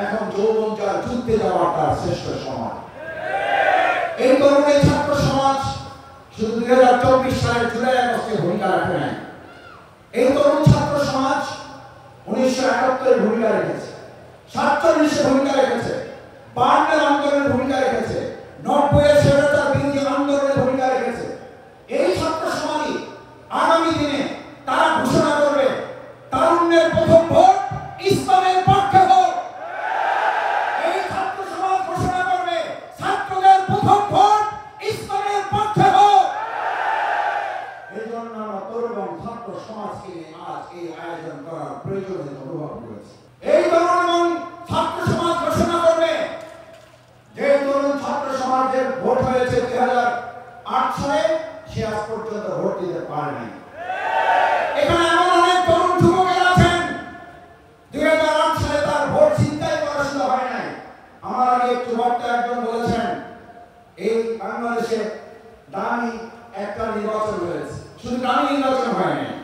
এখন যৌবন যার যুদ্ধে যাওয়ার তার শ্রেষ্ঠ সময়। এই তরুণী ছাত্র সমাজ শুধু 2024 সালের জুলাই আগস্টে ভূমিকা রাখে নাই। এই তরুণ ছাত্র সমাজ 1971 ভূমিকা রেখেছে, 47 ভূমিকা রেখেছে, 52 আন্দোলনের ভূমিকা রেখেছে, 90 স্বৈরাচার বিরোধী আন্দোলনের ভূমিকা রেখেছে। এই ছাত্র সমাজই আগামী দিনে তারা ঘোষণা করবে তারুণ্যের প্রথম ভোট ইসলামের পক্ষে হোক। এই ছাত্র সমাজ ঘোষণা করবে ছাত্রদের প্রথম ভোট ইসলামের পক্ষে হোক। এই জন্য আমরা তরুণ এবং ছাত্র সমাজকে নিয়ে আজ এই আয়োজন করার প্রয়োজনীয়তা অনুভব করেছি। এই তরুণ এবং ছাত্র সমাজ ঘোষণা করবে যে তরুণ ছাত্র সমাজের ভোট হয়েছে 2008 সালে, সে আজ পর্যন্ত ভোট দিতে পারেনি। এখানে এমন অনেক তরুণ যুবকেরা আছেন 2008 সালে তার ভোট ছিনতাই করার সুযোগ হয় নাই। আমার আগে একটু বক্তা একজন বলেছেন এই বাংলাদেশে দামি একটা নির্বাচন হয়েছে, শুধু দামি নির্বাচন হয় নাই,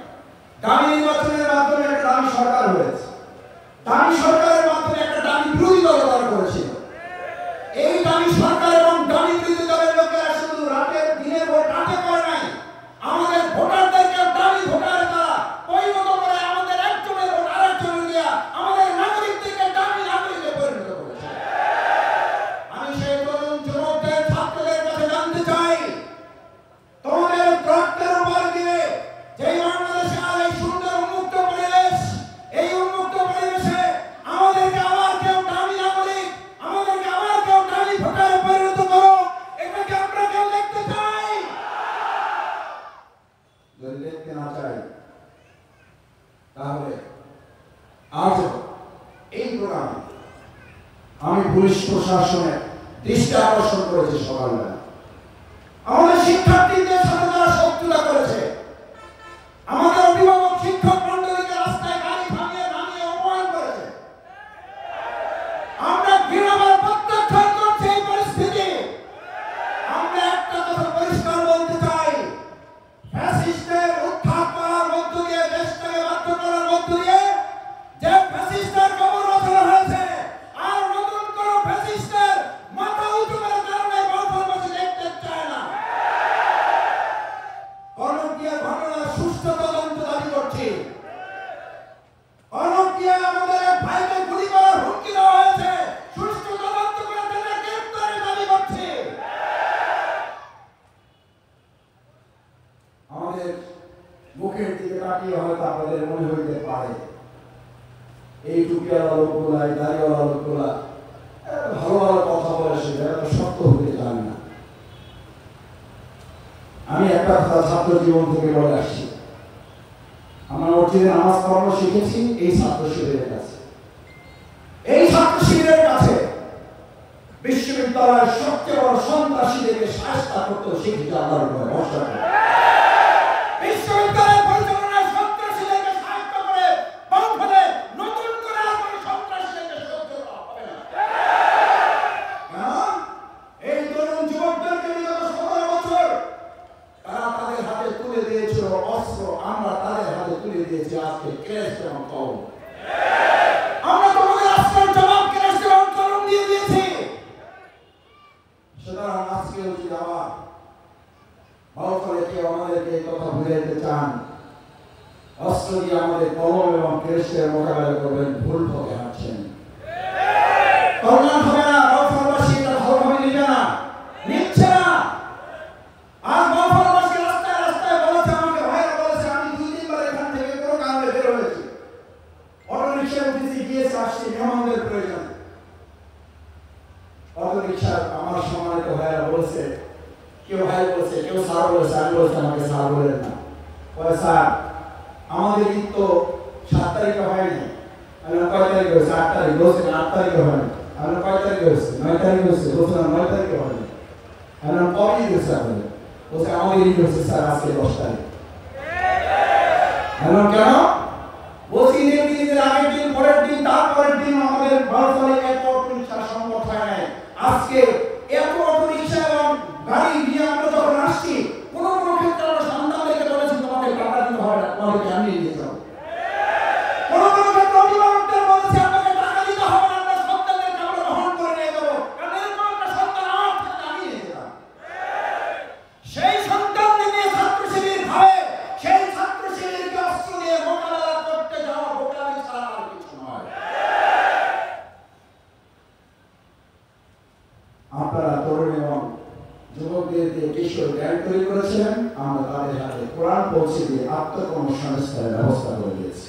দামি নির্বাচনের মাধ্যমে একটা দামি সরকার হয়েছে, দামি সরকারের মাধ্যমে একটা দামি বিরোধী দল গঠন করেছিল। এই দামি সরকার এবং দামি বিরোধী দলের লোকেরা শুধু রাতের দিনের ভোট রাতে করে নাই, আমাদের ভোটারদেরকে দামি ভোটারে তারা পরিণত করে আমাদের একজনের ভোট আরেকজনের দিয়া আমাদের নাগরিকদেরকে দামি নাগরিকে পরিণত করেছে। আমি সেই তরুণ যুবকদের ছাত্রদের কাছে জানতে চাই, তোমাদের রক্তের উপর দিয়ে যে বাংলাদেশে আর এই সুন্দর উন্মুক্ত পরিবেশ, এই উন্মুক্ত পরিবেশে আমাদেরকে আবার কেউ দামি নাগরিক, আমাদেরকে আবার কেউ দামি ভোটারে পরিণত করো, এটাকে আমরা কেউ দেখতে চাই? যদি দেখতে না চাই তাহলে আজ এই প্রোগ্রামে আমি পুলিশ প্রশাসনের দৃষ্টি আকর্ষণ করেছি। সকালবেলা আমাদের শিক্ষার্থীদের সাথে যারা শত্রুতা করেছে, আমাদের অভিভাবক শিক্ষক মন্ডলীকে রাস্তায় গাড়ি থামিয়ে নামিয়ে অপমান করেছে, আমরা ঘৃণাভাবে প্রত্যাখ্যান করছি এই পরিস্থিতি। আমরা একটা কথা পরিষ্কার বলতে চাই, ফ্যাসিস্টের উত্থান করার মধ্য দিয়ে, দেশটাকে বাধ্য করার মধ্য দিয়ে যে ফ্যাসিস্টের কবর রচনা হয়েছে, আর নতুন কোন ফ্যাসিস্টের মাথা উঁচু করে দাঁড়ানোর বাংলাদেশে দেখতে চায় না। কনকদিয়া ঘটনার সুষ্ঠু তদন্ত দাবি করছি। কনকদিয়ায় আমাদের এক ভাইকে গুলি করার হুমকি দেওয়া হয়েছে, সুষ্ঠু তদন্ত করে তাদের গ্রেফতারের দাবি করছি। আমাদের মুখের দিকে তাকিয়ে হয়তো আপনাদের মনে হইতে পারে এই টুপিওয়ালা লোকগুলা, এই দাড়িওয়ালা লোকগুলা ভালো ভালো কথা বলে, সেটা সত্য হতে জানে না। আমি একটা কথা ছাত্র জীবন থেকে বলে আসছি, আমরা মসজিদে নামাজ পড়ানো শিখেছি এই ছাত্র শিবিরের কাছে। এই ছাত্র শিবিরের কাছে বিশ্ববিদ্যালয়ের সবচেয়ে বড় সন্ত্রাসীদেরকে শায়েস্তা করতে শিখেছি আল্লাহর উপরে ভরসা করে। বিশ্ববিদ্যালয়ের পরিচালনায় সন্ত্রাসীদেরকে শায়েস্ত করে বাম ফেলে নতুন করে আর কোনো সন্ত্রাসীদেরকে সহ্য করা হবে না। এই তরুণ যুবকদেরকে বিগত 17 বছর তারা তাদের হাতে তুলে দিয়েছিল অস্ত্র, আমরা তাদের হাতে তুলে দিয়েছি আজকে ক্রেস্ট এবং কলম। আমরা তোমাদের অস্ত্রের জবাব ক্রেস্ট এবং কলম দিয়ে দিয়েছি। সুতরাং আজকে যদি আবার কেউ আমাদেরকে এই কথা বুঝাইতে চান, অস্ত্র দিয়ে আমাদের কলম এবং ক্রেস্টের মোকাবেলা করবেন, ভুল পথে হাঁটছেন। কল্যাণ হবে না, বাউফলবাসী এটা ভালোভাবে নিবে না, নিচ্ছে না। আজ বাউফলবাসী রাস্তায় রাস্তায় বলেছে, আমাকে ভাইরা বলেছে, আমি 2-3 বার এখান থেকে কোনো কারণে বের হয়েছি, অটো রিক্সায় উঠেছি, গিয়েছে, আসছি মেহমানদের প্রয়োজন। অটো রিক্সার আমার সম্মানিত ভাইরা বলছে, কেউ ভাই বলছে, কেউ স্যার বলেছে, আমি বলছি আমাকে স্যার বলেন না। বলে স্যার আমাদের ঈদ তো 7 তারিখে হয়নি। আমি কয় তারিখে হয়েছে? 8 তারিখ। বলছেন 8 তারিখে হয়নি। আমি কয় তারিখে হয়েছে? 9 তারিখে হয়েছে। বলছেন 9 তারিখে হয়নি। আমি কবে ঈদ হয়েছে আপনাদের? বলছে আমাদের ঈদ হয়েছে স্যার আজকে 10 তারিখ। কেন? বলছি ঈদের আগের দিন, পরের দিন, তারপরের দিন আমাদের বাউফলে এত অটো রিক্সা সম্ভব হয় নাই। আজকে এত অটো রিক্সা এবং গাড়ি নিয়ে আমরা যখন আসছি, কোনো ক্ষেত্রে আমরা সন্তানদেরকে বলেছি তোমাদের টাকা দিতে হবে না, তোমাদেরকে আমি নিয়ে যাবো। কোনো ক্ষেত্রে অভিভাবকদের বলেছি আপনাকে টাকা দিতে হবে না, আমরা সন্তান ব্যাংক তৈরি করেছিলেন, আমরা তাদের হাতে কোরআন পৌঁছে দিয়ে আত্মকর্মসংস্থানের ব্যবস্থা করে দিয়েছি।